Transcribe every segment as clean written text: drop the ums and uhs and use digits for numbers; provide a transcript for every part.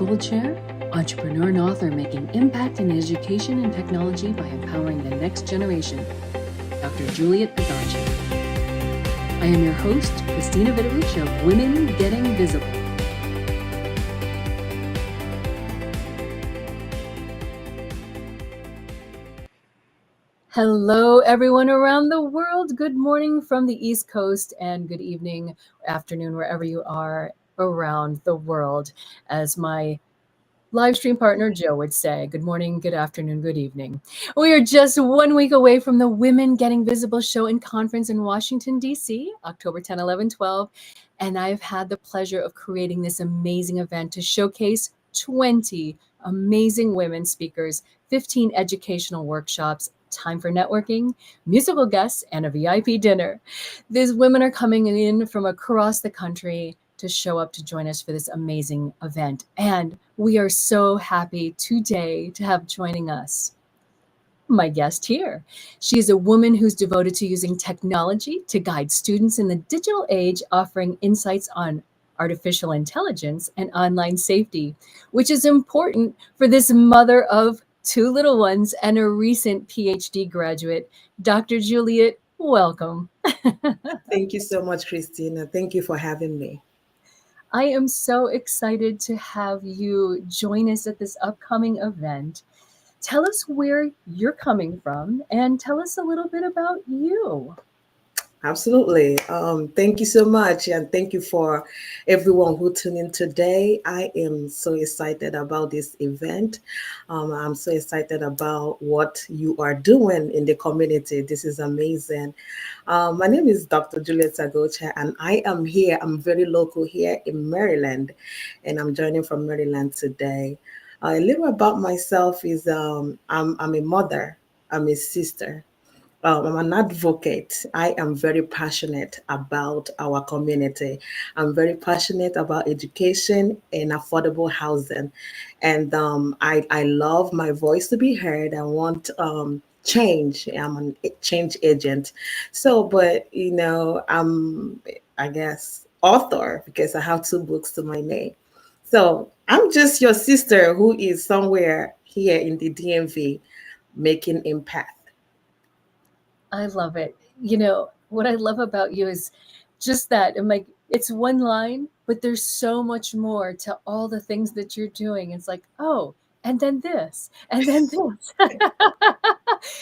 Global Chair, entrepreneur and author making impact in education and technology by empowering the next generation, Dr. Juliet Agocha. I am your host, Christina Vidovich of Women Getting Visible. Hello, everyone around the world. Good morning from the East Coast and good evening, afternoon, wherever you are around the world. As my live stream partner Joe would say, good morning, good afternoon, good evening. We are just 1 week away from the Women Getting Visible show and conference in Washington, D.C., October 10, 11, 12. And I've had the pleasure of creating this amazing event to showcase 20 amazing women speakers, 15 educational workshops, time for networking, musical guests, and a VIP dinner. These women are coming in from across the country to show up to join us for this amazing event. And we are so happy today to have joining us my guest here. She is a woman who's devoted to using technology to guide students in the digital age, offering insights on artificial intelligence and online safety, which is important for this mother of two little ones and a recent PhD graduate. Dr. Juliet, welcome. Thank you so much, Christina. Thank you for having me. I am so excited to have you join us at this upcoming event. Tell us where you're coming from and tell us a little bit about you. Absolutely. Thank you so much. And thank you for everyone who tuned in today. I am so excited about this event. I'm so excited about what you are doing in the community. This is amazing. My name is Dr. Juliet Agocha, and I am here. I'm very local here in Maryland, and I'm joining from Maryland today. A little about myself is I'm a mother, I'm a sister. I'm an advocate. I am very passionate about our community. I'm very passionate about education and affordable housing. And I love my voice to be heard. I want change. I'm a change agent. So, but, I guess, author because I have 2 books to my name. So I'm just your sister who is somewhere here in the DMV making impact. I love it. You know, what I love about you is just that. I'm like, it's one line, but there's so much more to all the things that you're doing. It's like, oh, and then this, and then this.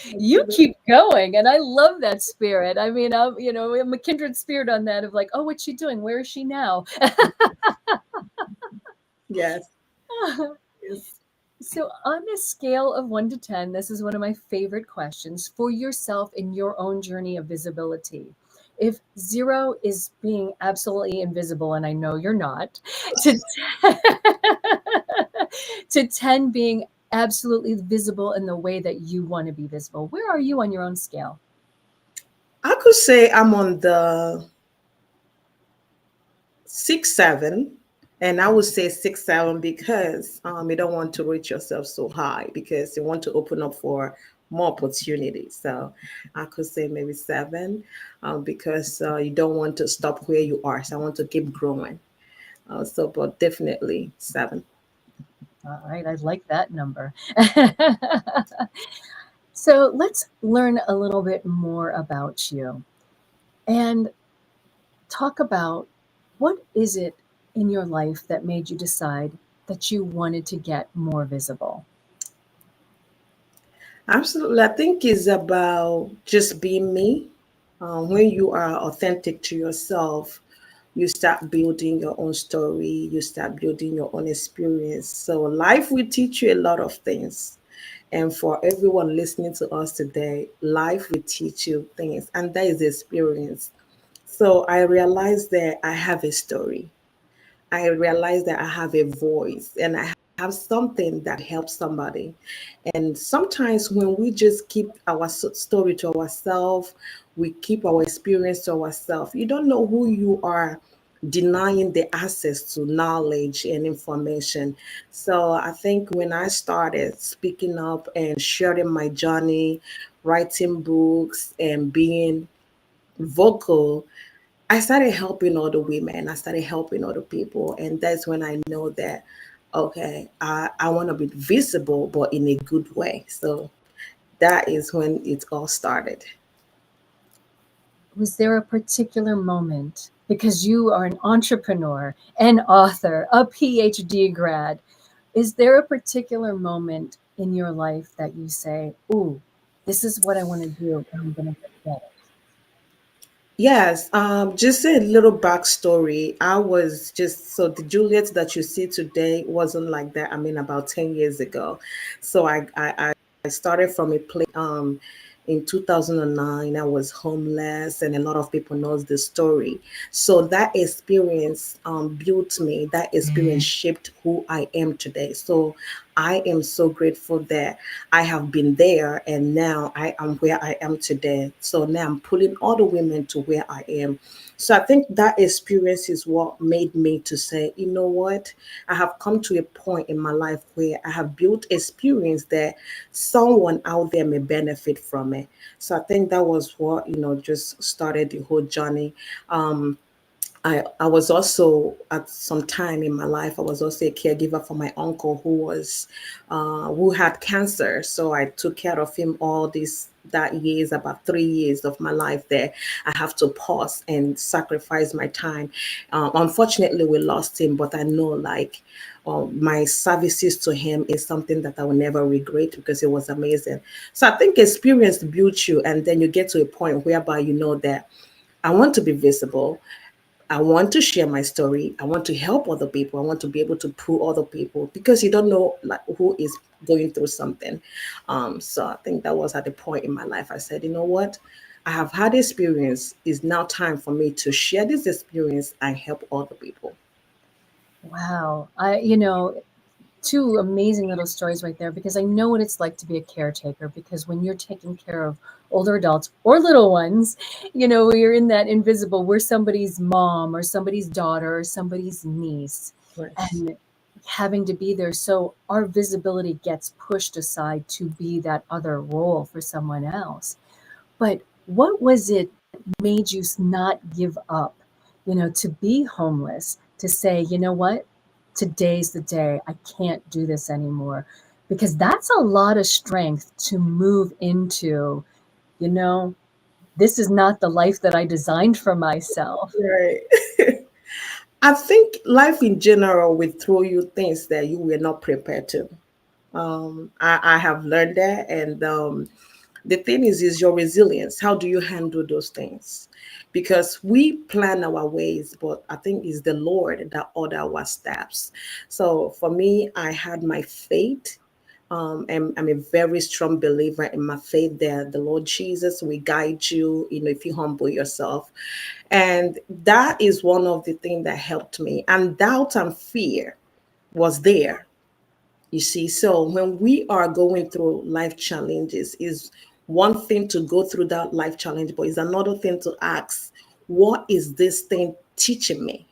You keep going, and I love that spirit. I mean, I'm a kindred spirit on that of like, oh, what's she doing? Where is she now? Yes. Yes. So, on a scale of 1 to 10, this is one of my favorite questions for yourself in your own journey of visibility. If 0 is being absolutely invisible, and I know you're not, to, to 10 being absolutely visible in the way that you want to be visible, where are you on your own scale? I could say I'm on the 6, 7, and I would say 6, 7 because you don't want to reach yourself so high because you want to open up for more opportunities. So I could say maybe 7 because you don't want to stop where you are. So I want to keep growing. But definitely 7. All right, I like that number. So let's learn a little bit more about you and talk about what is it in your life that made you decide that you wanted to get more visible? Absolutely. I think it's about just being me. When you are authentic to yourself, you start building your own story, you start building your own experience. So life will teach you a lot of things. And for everyone listening to us today, life will teach you things, and that is experience. So I realized that I have a story. I realize that I have a voice and I have something that helps somebody. And sometimes when we just keep our story to ourselves, we keep our experience to ourselves, you don't know who you are denying the access to knowledge and information. So I think when I started speaking up and sharing my journey, writing books and being vocal, I started helping other women. I started helping other people. And that's when I know that, okay, I want to be visible, but in a good way. So that is when it all started. Was there a particular moment, because you are an entrepreneur, an author, a PhD grad, is there a particular moment in your life that you say, "Ooh, this is what I want to do, and I'm going to get it"? Yes, just a little backstory. I was just so the Juliet that you see today wasn't like that. I mean, about 10 years ago. So I started from a place in 2009. I was homeless, and a lot of people knows the story. So that experience built me. That experience shaped who I am today. So I am so grateful that I have been there, and now I am where I am today. So now I'm pulling all the women to where I am. So I think that experience is what made me to say, you know what? I have come to a point in my life where I have built experience that someone out there may benefit from it. So I think that was what, just started the whole journey. Um, I was also at some time in my life, I was also a caregiver for my uncle who had cancer. So I took care of him all this that years, about 3 years of my life there. I have to pause and sacrifice my time. Unfortunately, we lost him, but I know like my services to him is something that I will never regret because it was amazing. So I think experience builds you, and then you get to a point whereby you know that I want to be visible. I want to share my story. I want to help other people. I want to be able to pull other people because you don't know like who is going through something. So I think that was at the point in my life I said, you know what? I have had experience. It's now time for me to share this experience and help other people. Wow. Two amazing little stories right there, because I know what it's like to be a caretaker. Because when you're taking care of older adults or little ones, you're in that invisible, we're somebody's mom or somebody's daughter or somebody's niece, Right. and having to be there. So our visibility gets pushed aside to be that other role for someone else. But what was it made you not give up, to be homeless, to say, you know what, today's the day, I can't do this anymore? Because that's a lot of strength to move into, you know, this is not the life that I designed for myself. Right. I think life in general will throw you things that you were not prepared to. I have learned that, and the thing is your resilience. How do you handle those things? Because we plan our ways, but I think it's the Lord that order our steps. So for me, I had my faith. And I'm a very strong believer in my faith that the Lord Jesus will guide you, if you humble yourself. And that is one of the things that helped me. And doubt and fear was there, you see. So when we are going through life challenges, is one thing to go through that life challenge, but it's another thing to ask, what is this thing teaching me?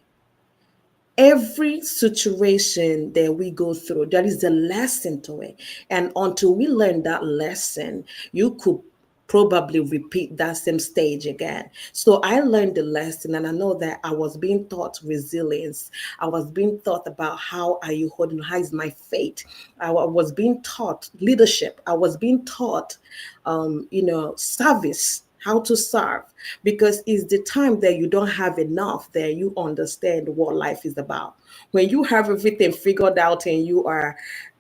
Every situation that we go through, there is a lesson to it. And until we learn that lesson, you could probably repeat that same stage again. So I learned the lesson, and I know that I was being taught resilience. I was being taught about how are you holding, how is my faith. Was being taught leadership. I was being taught, service, how to serve, because it's the time that you don't have enough that you understand what life is about. When you have everything figured out and you are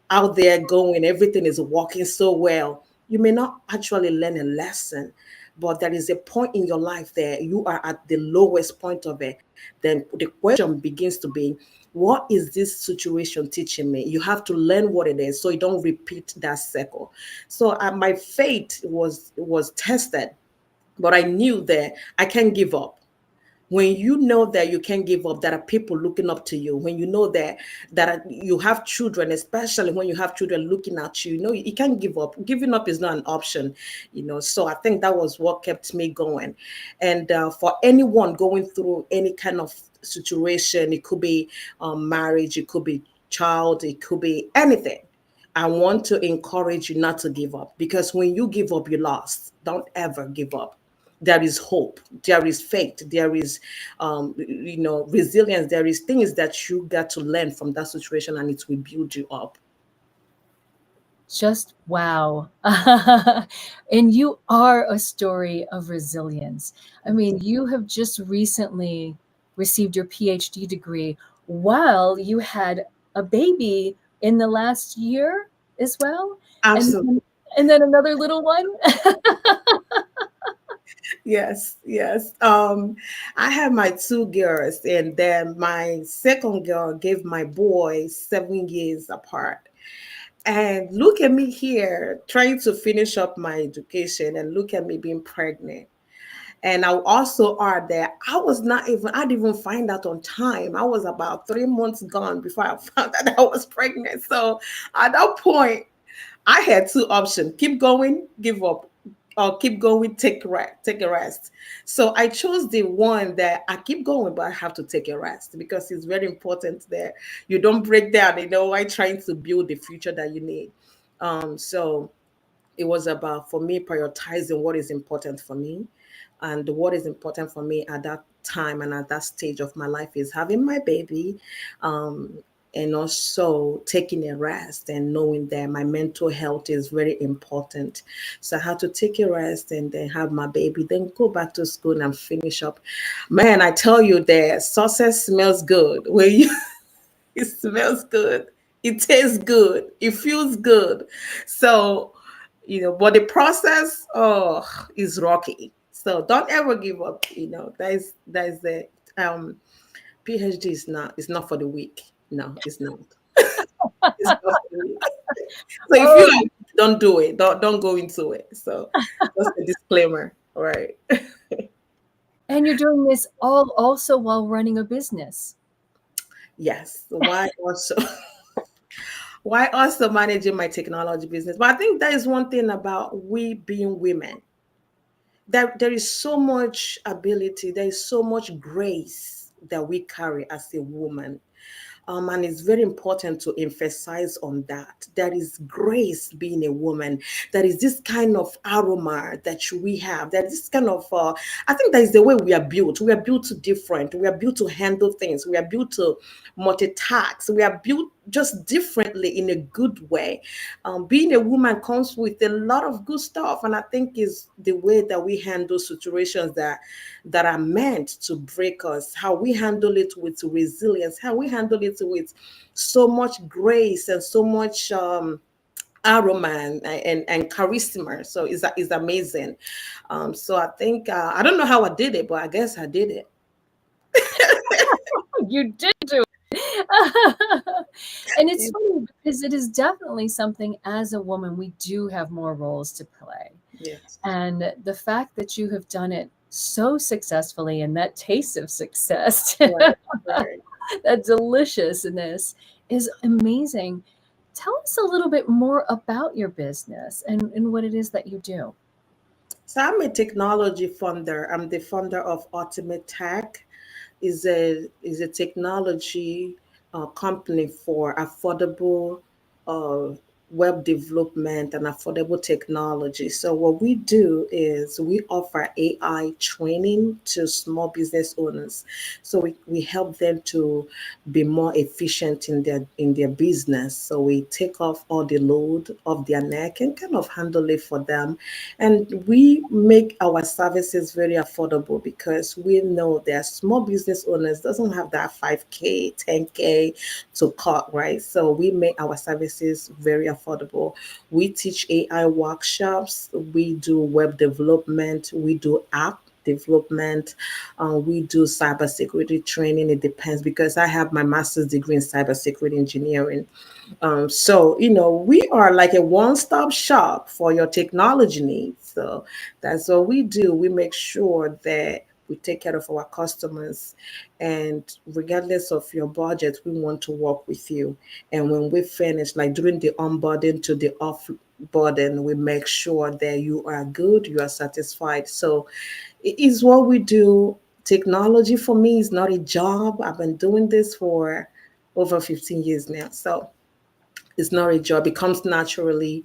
out there going, everything is working so well, you may not actually learn a lesson. But there is a point in your life that you are at the lowest point of it. Then the question begins to be, what is this situation teaching me? You have to learn what it is so you don't repeat that cycle. So my faith was tested, but I knew that I can't give up. When you know that you can't give up, there are people looking up to you. When you know that you have children, especially when you have children looking at you, you can't give up. Giving up is not an option. So I think that was what kept me going. And for anyone going through any kind of situation, it could be marriage, it could be child, it could be anything. I want to encourage you not to give up, because when you give up, you lost. Don't ever give up. there is hope, there is faith, there is resilience, there is things that you got to learn from that situation, and it will build you up. Just wow. And you are a story of resilience. I mean, you have just recently received your PhD degree while you had a baby in the last year as well. And Absolutely. and then another little one. Yes, yes. I have my two girls, and then my second girl gave my boy 7 years apart. And look at me here trying to finish up my education, and look at me being pregnant. And I also are that I didn't even find out on time. I was about 3 months gone before I found out I was pregnant. So at that point, I had two options: keep going, give up, or keep going, take a rest. So I chose the one that I keep going, but I have to take a rest, because it's very important that you don't break down, while trying to build the future that you need. So it was about, for me, prioritizing what is important for me. And what is important for me at that time and at that stage of my life is having my baby, um, and also taking a rest, and knowing that my mental health is very important. So I had to take a rest and then have my baby, then go back to school and finish up. Man, I tell you that success smells good when you it smells good. It tastes good. It feels good. So, but the process, is rocky. So don't ever give up. That is the um PhD is not for the weak. No, it's not. It's not for the weak. So if you Oh, like, don't do it. Don't go into it. So that's a disclaimer. All right. and you're doing this all also while running a business. Yes. Why also managing my technology business? But I think that is one thing about we being women. There is so much ability, there is so much grace that we carry as a woman. And it's very important to emphasize on that. There is grace being a woman. There is this kind of aroma that we have. There is this kind of, I think that is the way we are built. We are built to different. We are built to handle things. We are built to multitask. We are built just differently in a good way. Being a woman comes with a lot of good stuff. And I think is the way that we handle situations that are meant to break us, how we handle it with resilience, how we handle it with so much grace and so much aroma and charisma. So it's amazing. So I think, I don't know how I did it, but I guess I did it. You did do it. And it's funny because it is definitely something as a woman we do have more roles to play. Yes. And the fact that you have done it so successfully and that taste of success, Right. Right. that deliciousness is amazing. Tell us a little bit more about your business and what it is that you do. So I'm a technology funder. I'm the founder of Ultimate Tech. Is a technology company for affordable uh, web development and affordable technology. So what we do is we offer AI training to small business owners. So we help them to be more efficient in their business. So we take off all the load off their neck and kind of handle it for them. And we make our services very affordable, because we know that small business owners doesn't have that 5K, 10K to cut, right? So we make our services very affordable. We teach AI workshops, we do web development, we do app development, we do cybersecurity training. It depends, because I have my master's degree in cybersecurity engineering. So, we are like a one-stop shop for your technology needs. So that's what we do. We make sure that we take care of our customers, and regardless of your budget, we want to work with you. And when we finish, like during the onboarding to the offboarding, we make sure that you are good, you are satisfied. So it is what we do. Technology for me is not a job. I've been doing this for over 15 years now. So It's not a job. It comes naturally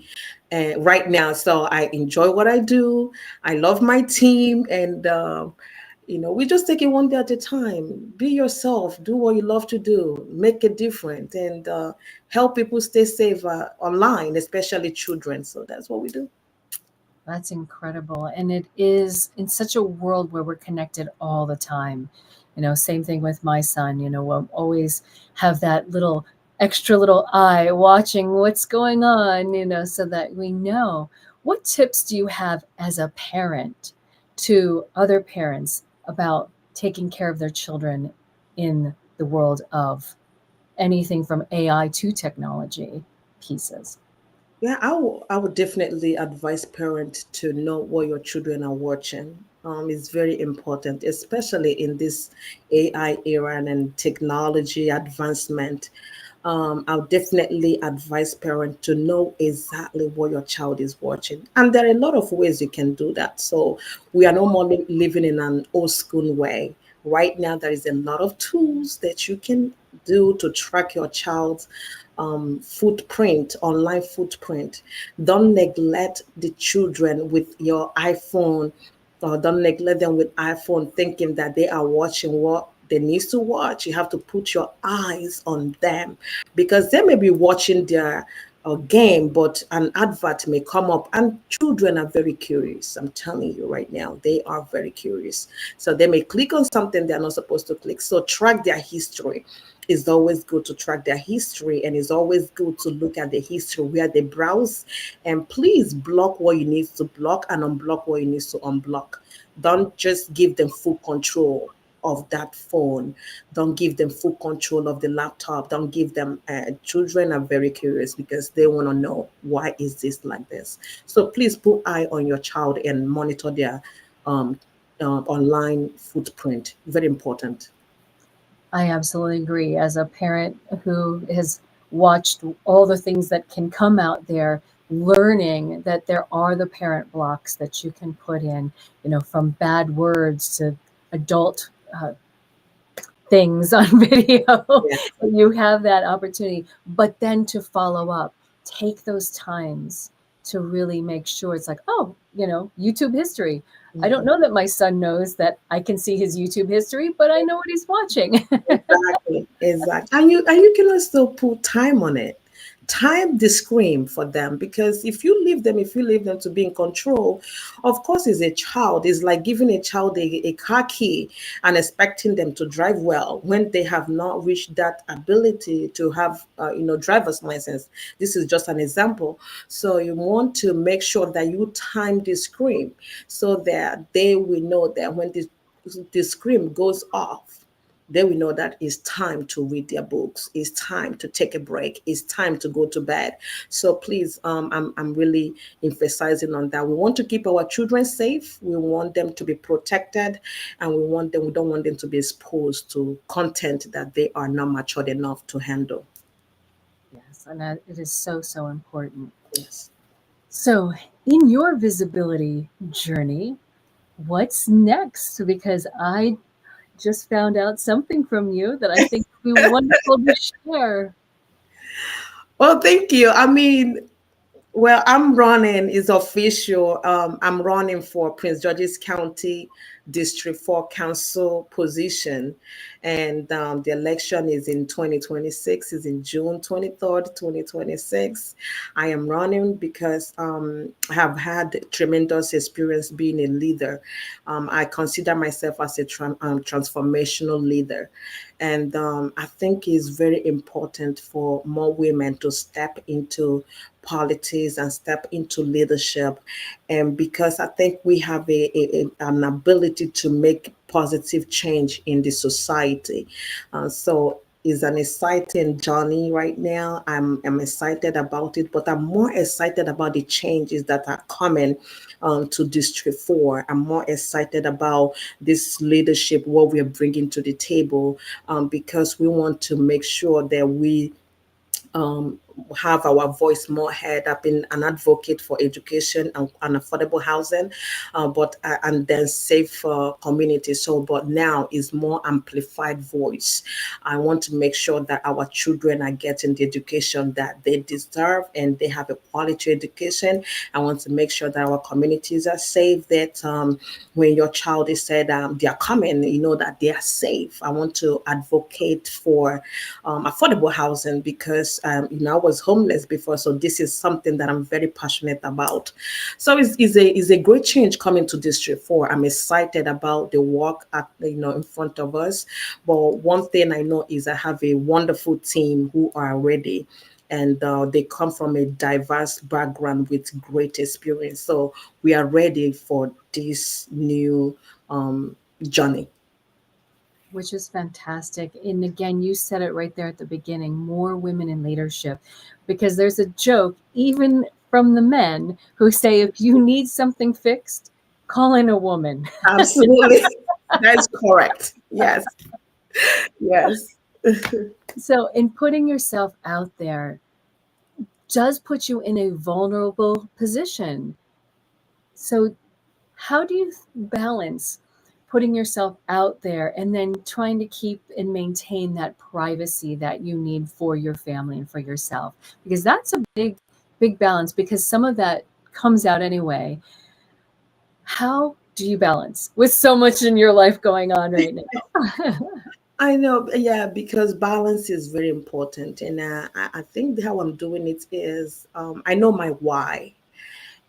right now. So I enjoy what I do. I love my team. And, we just take it one day at a time. Be yourself. Do what you love to do. Make a difference. And help people stay safe online, especially children. So that's what we do. That's incredible. And it is in such a world where we're connected all the time. Same thing with my son, we'll always have that little extra little eye watching what's going on, so that we know. What tips do you have as a parent to other parents about taking care of their children in the world of anything from AI to technology pieces? Yeah, I would definitely advise parents to know what your children are watching. It's very important, especially in this AI era and technology advancement. I'll definitely advise parents to know exactly what your child is watching. And there are a lot of ways you can do that. So we are no more living in an old school way. Right now, there is a lot of tools that you can do to track your child's footprint, online footprint. Don't neglect the children with your iPhone, or don't neglect them with iPhone thinking that they are watching what they need to watch. You have to put your eyes on them because they may be watching their game, but an advert may come up, and children are very curious. I'm telling you right now, they are very curious. So they may click on something they're not supposed to click. So track their history. It's always good to track their history, and it's always good to look at the history where they browse. And please block what you need to block and unblock what you need to unblock. Don't just give them full control of that phone. Don't give them full control of the laptop. Don't give them. Children are very curious because they want to know why is this like this. So please put eye on your child and monitor their um, online footprint. Very important. I absolutely agree. As a parent who has watched all the things that can come out there, learning that there are the parent blocks that you can put in, from bad words to adult things on video. Yeah. You have that opportunity, but then to follow up, take those times to really make sure it's like, oh, YouTube history. I don't Mhm. know that my son knows that I can see his YouTube history, but I know what he's watching. Exactly, exactly. And you can also put time on it. Time the screen for them because if you leave them to be in control, of course, as a child, it's like giving a child a car key and expecting them to drive well when they have not reached that ability to have driver's license. This is just an example. So you want to make sure that you time the screen so that they will know that when the screen goes off, they will know that it's time to read their books, it's time to take a break, it's time to go to bed. So please, I'm really emphasizing on that. We want to keep our children safe, we want them to be protected, and we don't want them to be exposed to content that they are not matured enough to handle. Yes, and that it is so, so important. Yes. So, in your visibility journey, what's next? Because I just found out something from you that I think would be wonderful to share. Well, thank you. I mean, well, I'm running, is official. I'm running for Prince George's County District 4 Council position. And the election is in 2026, is in June 23rd, 2026. I am running because I have had tremendous experience being a leader. I consider myself as a transformational leader. And I think it's very important for more women to step into politics and step into leadership. And because I think we have an ability to make positive change in the society. So it's an exciting journey right now. I'm excited about it, but I'm more excited about the changes that are coming to District 4. I'm more excited about this leadership, what we are bringing to the table, because we want to make sure that we have our voice more heard. I've been an advocate for education and affordable housing, but and then safe communities. So, but now is more amplified voice. I want to make sure that our children are getting the education that they deserve and they have a quality education. I want to make sure that our communities are safe. That when your child is said they are coming, you know that they are safe. I want to advocate for affordable housing because I was homeless before, so this is something that I'm very passionate about. So it's a great change coming to District 4. I'm excited about the work in front of us. But one thing I know is I have a wonderful team who are ready, and they come from a diverse background with great experience. So we are ready for this new journey. Which is fantastic. And again, you said it right there at the beginning, more women in leadership, because there's a joke, even from the men, who say, if you need something fixed, call in a woman. Absolutely. That is correct. Yes. Yes. So, in putting yourself out there does put you in a vulnerable position. So, how do you balance putting yourself out there and then trying to keep and maintain that privacy that you need for your family and for yourself? Because that's a big balance, because some of that comes out anyway. How do you balance with so much in your life going on right now? I know, yeah, because balance is very important. And I think how I'm doing it is I know my why.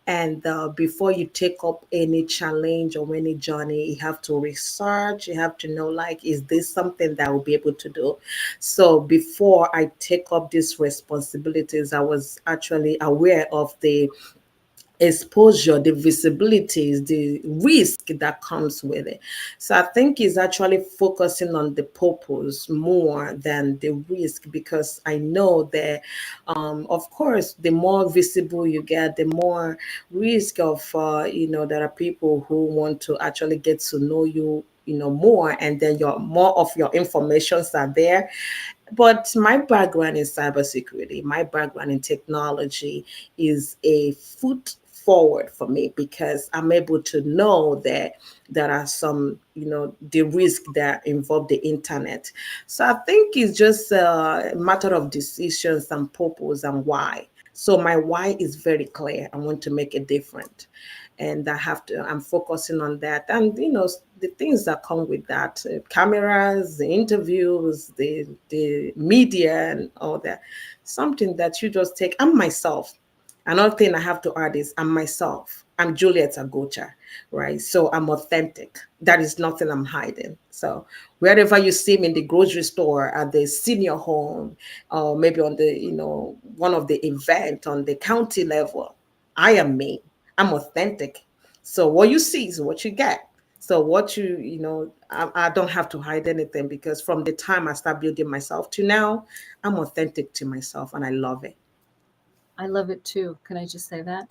And before you take up any challenge or any journey, you have to research, you have to know, like, is this something that I will be able to do? So before I take up these responsibilities, I was actually aware of the exposure, the visibilities, the risk that comes with it. So I think it's actually focusing on the purpose more than the risk, because I know that, of course, the more visible you get, the more risk of, there are people who want to actually get to know you, more, and then your more of your informations are there. But my background in cybersecurity, my background in technology is a foot forward for me, because I'm able to know that there are some, the risk that involve the internet. So I think it's just a matter of decisions and purpose and why. So my why is very clear. I want to make a difference, and I'm focusing on that. And the things that come with that, cameras, the interviews, the media and all that, something that you just take. I'm myself. Another thing I have to add is I'm myself. I'm Juliet Agocha, right? So I'm authentic. That is nothing I'm hiding. So wherever you see me, in the grocery store, at the senior home, or maybe on the, one of the event on the county level, I am me. I'm authentic. So what you see is what you get. So what I don't have to hide anything, because from the time I start building myself to now, I'm authentic to myself and I love it. I love it too. Can I just say that?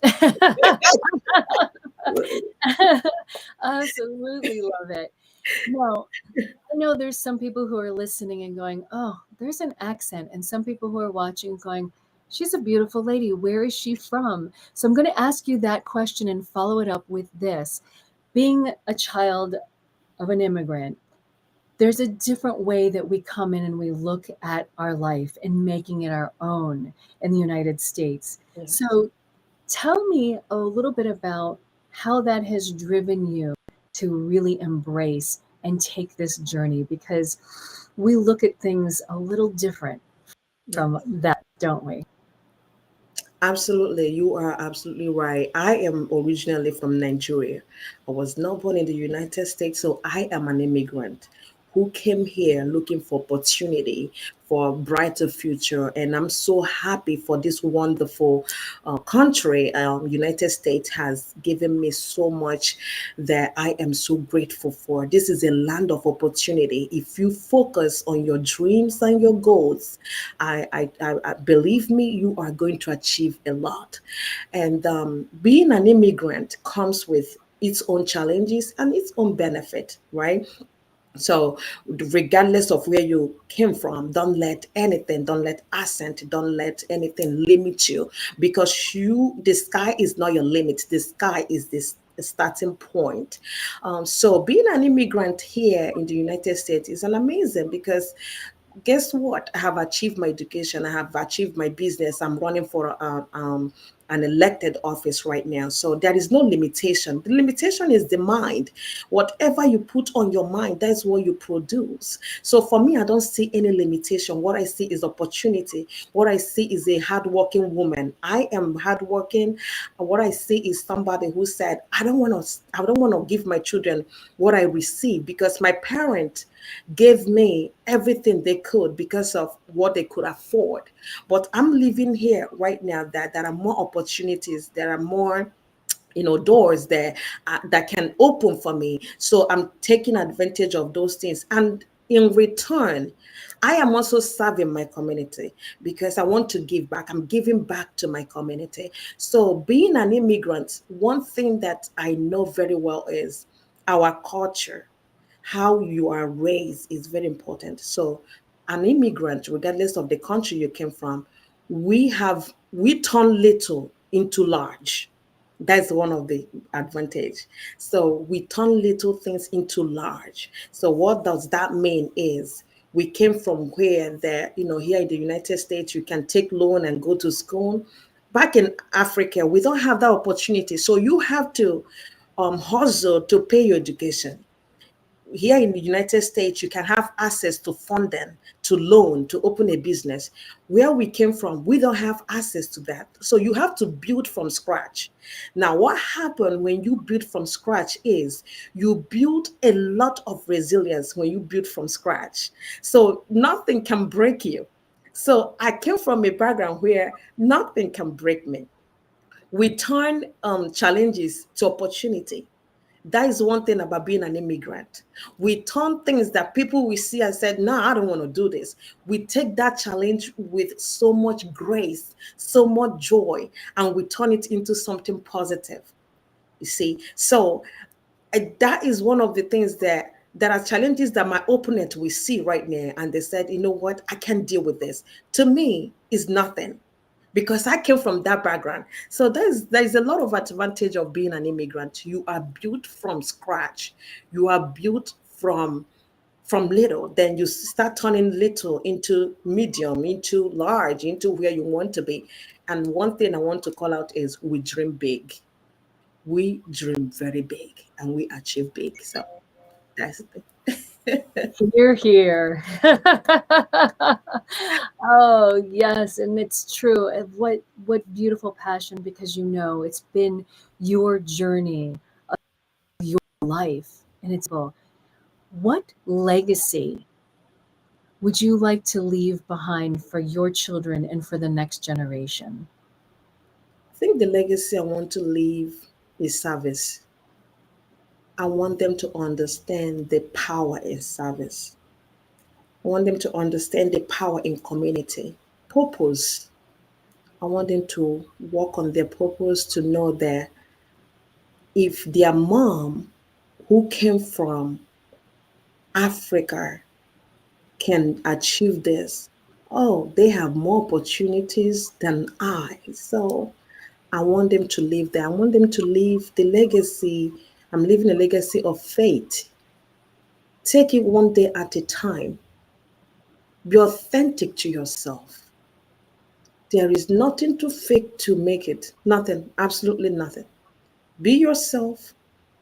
Absolutely love it. No, I know there's some people who are listening and going, oh, there's an accent. And some people who are watching going, she's a beautiful lady. Where is she from? So I'm going to ask you that question and follow it up with this. Being a child of an immigrant, there's a different way that we come in and we look at our life and making it our own in the United States. Yes. So tell me a little bit about how that has driven you to really embrace and take this journey, because we look at things a little different Yeah. from that, don't we? Absolutely, you are absolutely right. I am originally from Nigeria. I was not born in the United States, so I am an immigrant who came here looking for opportunity, for a brighter future. And I'm so happy for this wonderful country. United States has given me so much that I am so grateful for. This is a land of opportunity. If you focus on your dreams and your goals, I believe me, you are going to achieve a lot. And being an immigrant comes with its own challenges and its own benefit, right? So, regardless of where you came from, don't let anything, don't let accent, don't let anything limit you, because the sky is not your limit. The sky is this starting point. So, being an immigrant here in the United States is an amazing, because guess what? I have achieved my education. I have achieved my business. I'm running for an elected office right now. So there is no limitation. The limitation is the mind. Whatever you put on your mind, that's what you produce. So for me, I don't see any limitation. What I see is opportunity. What I see is a hardworking woman. I am hardworking. What I see is somebody who said, I don't want to give my children what I receive, because my parent gave me everything they could because of what they could afford. But I'm living here right now that there are more opportunities, there are more, doors there that can open for me. So I'm taking advantage of those things, and in return, I am also serving my community, because I want to give back. I'm giving back to my community. So being an immigrant, one thing that I know very well is our culture. How you are raised is very important. So an immigrant, regardless of the country you came from, we turn little into large. That's one of the advantage. So we turn little things into large. So what does that mean is, we came from where there, here in the United States, you can take loan and go to school. Back in Africa, we don't have that opportunity. So you have to hustle to pay your education. Here in the United States, you can have access to funding, to loan, to open a business. Where we came from, we don't have access to that. So you have to build from scratch. Now, what happened when you build from scratch is, you build a lot of resilience when you build from scratch. So nothing can break you. So I came from a background where nothing can break me. We turn challenges to opportunity. That is one thing about being an immigrant. We turn things that people will see and said, no, I don't want to do this. We take that challenge with so much grace, so much joy, and we turn it into something positive. You see? So that is one of the things that there are challenges that my opponent will see right now, and they said, you know what, I can't deal with this. To me, is nothing, because I came from that background. So there's a lot of advantage of being an immigrant. You are built from scratch. You are built from little. Then you start turning little into medium, into large, into where you want to be. And one thing I want to call out is, we dream big. We dream very big, and we achieve big. So that's the Here, here. Oh, yes, and it's true. And what beautiful passion, because it's been your journey, your life, and it's what legacy would you like to leave behind for your children and for the next generation? I think the legacy I want to leave is service. I want them to understand the power in service. I want them to understand the power in community. Purpose. I want them to work on their purpose, to know that if their mom, who came from Africa, can achieve this, oh, they have more opportunities than I. So I want them to live there. I want them to leave the legacy. I'm leaving a legacy of faith. Take it one day at a time. Be authentic to yourself. There is nothing to fake to make it. Nothing. Absolutely nothing. Be yourself.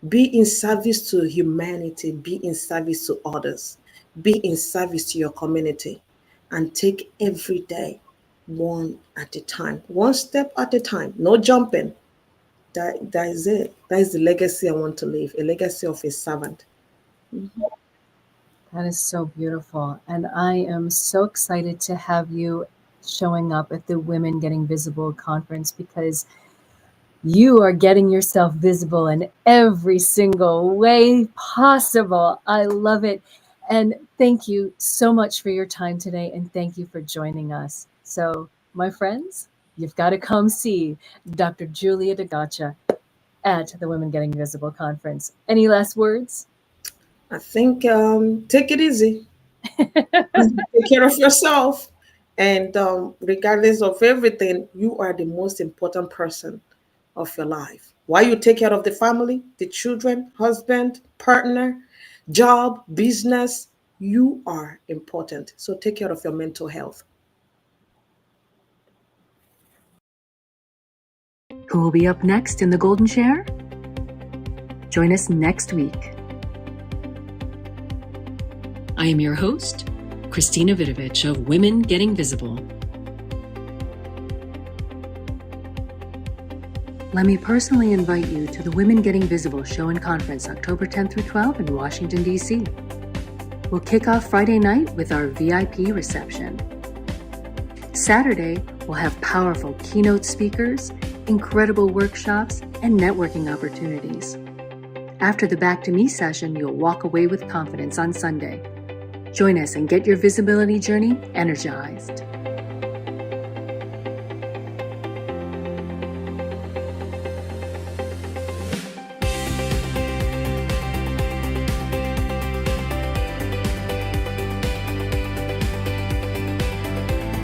Be in service to humanity. Be in service to others. Be in service to your community. And take every day one at a time, one step at a time. No jumping. That is it. That is the legacy I want to leave, a legacy of a servant. That is so beautiful. And I am so excited to have you showing up at the Women Getting Visible conference, because you are getting yourself visible in every single way possible. I love it. And thank you so much for your time today. And thank you for joining us. So, my friends, you've got to come see Dr. Juliet Agocha at the Women Getting Visible conference. Any last words? I think take it easy. Take care of yourself. And regardless of everything, you are the most important person of your life. While you take care of the family, the children, husband, partner, job, business, you are important. So take care of your mental health. Who will be up next in the Golden Chair? Join us next week. I am your host, Christina Vidovich of Women Getting Visible. Let me personally invite you to the Women Getting Visible show and conference October 10th through 12th in Washington, D.C. We'll kick off Friday night with our VIP reception. Saturday, we'll have powerful keynote speakers, incredible workshops, and networking opportunities. After the Back to Me session, you'll walk away with confidence on Sunday. Join us and get your visibility journey energized.